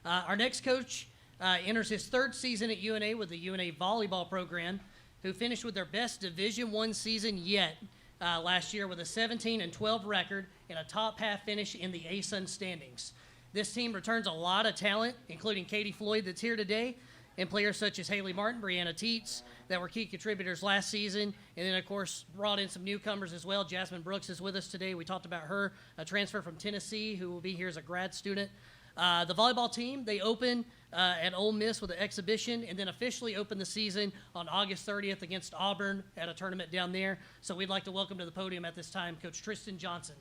Our next coach enters his third season at UNA with the UNA volleyball program, who finished with their best Division I season yet last year with a 17-12 record and a top half finish in the ASUN standings. This team returns a lot of talent, including Katie Floyd that's here today, and players such as Haley Martin, Brianna Teets, that were key contributors last season, and then, of course, brought in some newcomers as well. Jasmine Brooks is with us today. We talked about her, a transfer from Tennessee who will be here as a grad student. The volleyball team, they open at Ole Miss with an exhibition and then officially open the season on August 30th against Auburn at a tournament down there. So we'd like to welcome to the podium at this time Coach Tristan Johnson.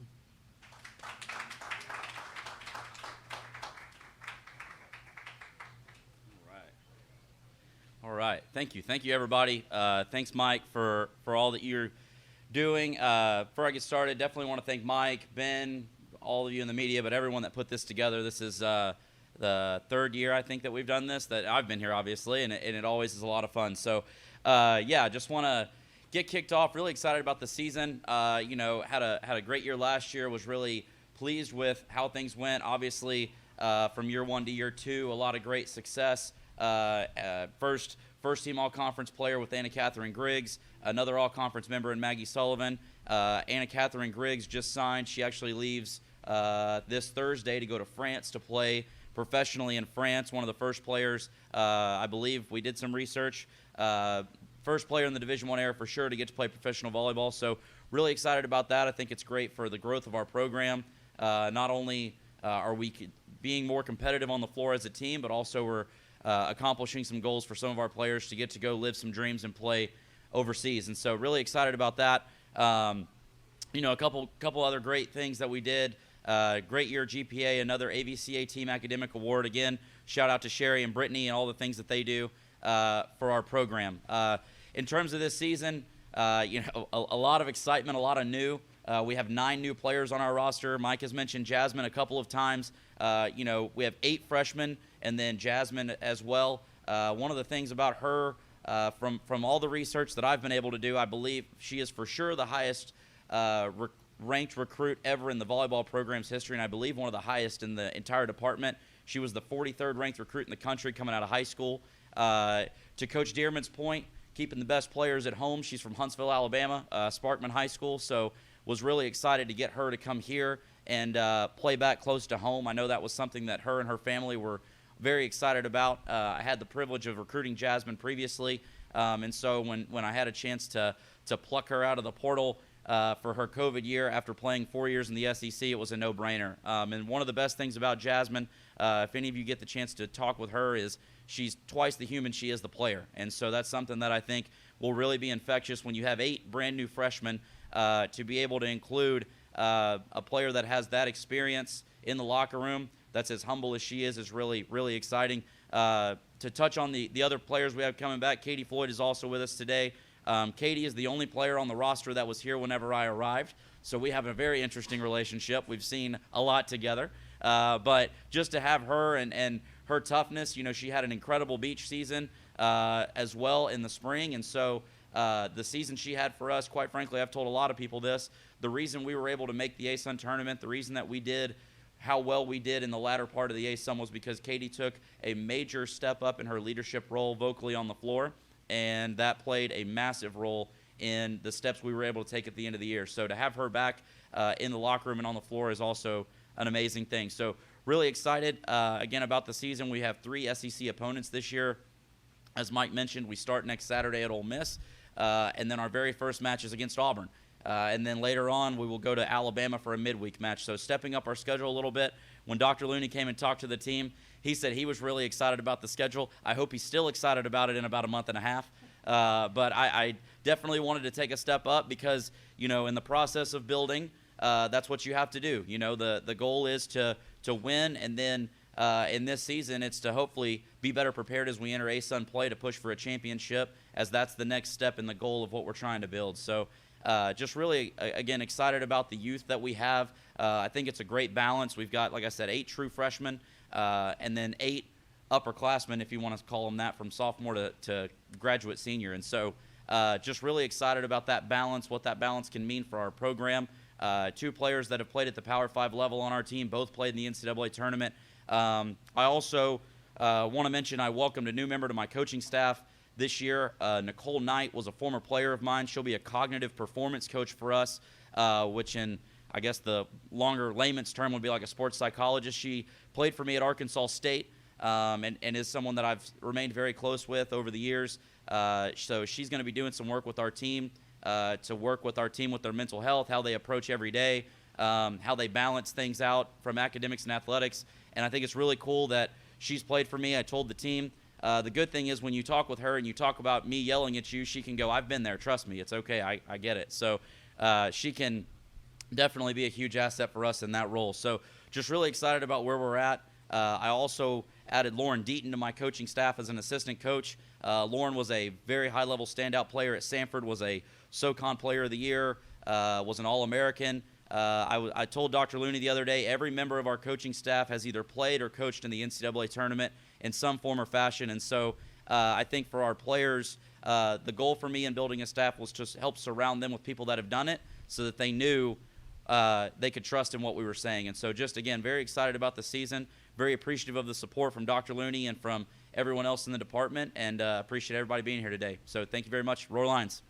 All right. Thank you. Thank you, everybody. Thanks, Mike, for all that you're doing. Before I get started, definitely want to thank Mike, Ben, all of you in the media, but everyone that put this together. This is the third year, I think, that we've done this, that I've been here, obviously, and it always is a lot of fun. So, yeah, just want to get kicked off. Really excited about the season. Had a great year last year. Was really pleased with how things went. Obviously, from year one to year two, a lot of great success. First team all-conference player with Anna Catherine Griggs, another all-conference member in Maggie Sullivan. Anna Catherine Griggs just signed. She actually leaves this Thursday to go to France to play professionally in France. One of the first players, I believe we did some research, first player in the Division I era for sure to get to play professional volleyball. So really excited about that. I think it's great for the growth of our program. Not only are we being more competitive on the floor as a team, but also we're accomplishing some goals for some of our players to get to go live some dreams and play overseas. And so really excited about that. A couple other great things that we did. Great year GPA, another AVCA Team Academic Award. Again, shout out to Sherry and Brittany and all the things that they do for our program. In terms of this season, a lot of excitement, a lot of new. We have 9 new players on our roster. Mike has mentioned Jasmine a couple of times. We have 8 freshmen and then Jasmine as well. One of the things about her, from all the research that I've been able to do, I believe she is for sure the highest ranked recruit ever in the volleyball program's history, and I believe one of the highest in the entire department. She was the 43rd ranked recruit in the country coming out of high school. To Coach Dearman's point, keeping the best players at home. She's from Huntsville, Alabama, Sparkman High School, so was really excited to get her to come here and play back close to home. I know that was something that her and her family were very excited about. I had the privilege of recruiting Jasmine previously, and so when I had a chance to pluck her out of the portal for her COVID year after playing 4 years in the SEC, it was a no-brainer. And one of the best things about Jasmine, if any of you get the chance to talk with her, is she's twice the human she is the player. And so that's something that I think will really be infectious when you have 8 brand-new freshmen to be able to include a player that has that experience in the locker room, that's as humble as she is really, really exciting. To touch on the other players we have coming back, Katie Floyd is also with us today. Katie is the only player on the roster that was here whenever I arrived, so we have a very interesting relationship. We've seen a lot together, but just to have her and her toughness, she had an incredible beach season as well in the spring, and so the season she had for us, quite frankly, I've told a lot of people this, the reason we were able to make the ASUN tournament, the reason that we did how well we did in the latter part of the ASUN was because Katie took a major step up in her leadership role vocally on the floor, and that played a massive role in the steps we were able to take at the end of the year. So to have her back in the locker room and on the floor is also an amazing thing. So really excited, again, about the season. We have 3 SEC opponents this year. As Mike mentioned, we start next Saturday at Ole Miss, and then our very first match is against Auburn. And then later on, we will go to Alabama for a midweek match. So stepping up our schedule a little bit. When Dr. Looney came and talked to the team, he said he was really excited about the schedule. I hope he's still excited about it in about a month and a half. But I definitely wanted to take a step up because, in the process of building, that's what you have to do. The goal is to win, and then in this season, it's to hopefully be better prepared as we enter ASUN play to push for a championship, as that's the next step in the goal of what we're trying to build. So just really, again, excited about the youth that we have. I think it's a great balance. We've got, like I said, 8 true freshmen and then 8 upperclassmen, if you want to call them that, from sophomore to graduate senior. And so just really excited about that balance, what that balance can mean for our program. 2 players that have played at the Power 5 level on our team, both played in the NCAA tournament. I also want to mention I welcomed a new member to my coaching staff this year. Nicole Knight was a former player of mine. She'll be a cognitive performance coach for us, which in, I guess, the longer layman's term would be like a sports psychologist. She played for me at Arkansas State and is someone that I've remained very close with over the years. So she's going to be doing some work with our team to work with our team with their mental health, how they approach every day, how they balance things out from academics and athletics. And I think it's really cool that she's played for me. I told the team. The good thing is when you talk with her and you talk about me yelling at you, she can go, I've been there. Trust me. It's okay. I get it. So she can definitely be a huge asset for us in that role. So just really excited about where we're at. I also added Lauren Deaton to my coaching staff as an assistant coach. Lauren was a very high-level standout player at Sanford, was a SoCon Player of the Year, was an All-American. I told Dr. Looney the other day, every member of our coaching staff has either played or coached in the NCAA tournament in some form or fashion. And so I think for our players, the goal for me in building a staff was to help surround them with people that have done it so that they knew they could trust in what we were saying. And so just, again, very excited about the season, very appreciative of the support from Dr. Looney and from everyone else in the department, and appreciate everybody being here today. So thank you very much. Roar Lions.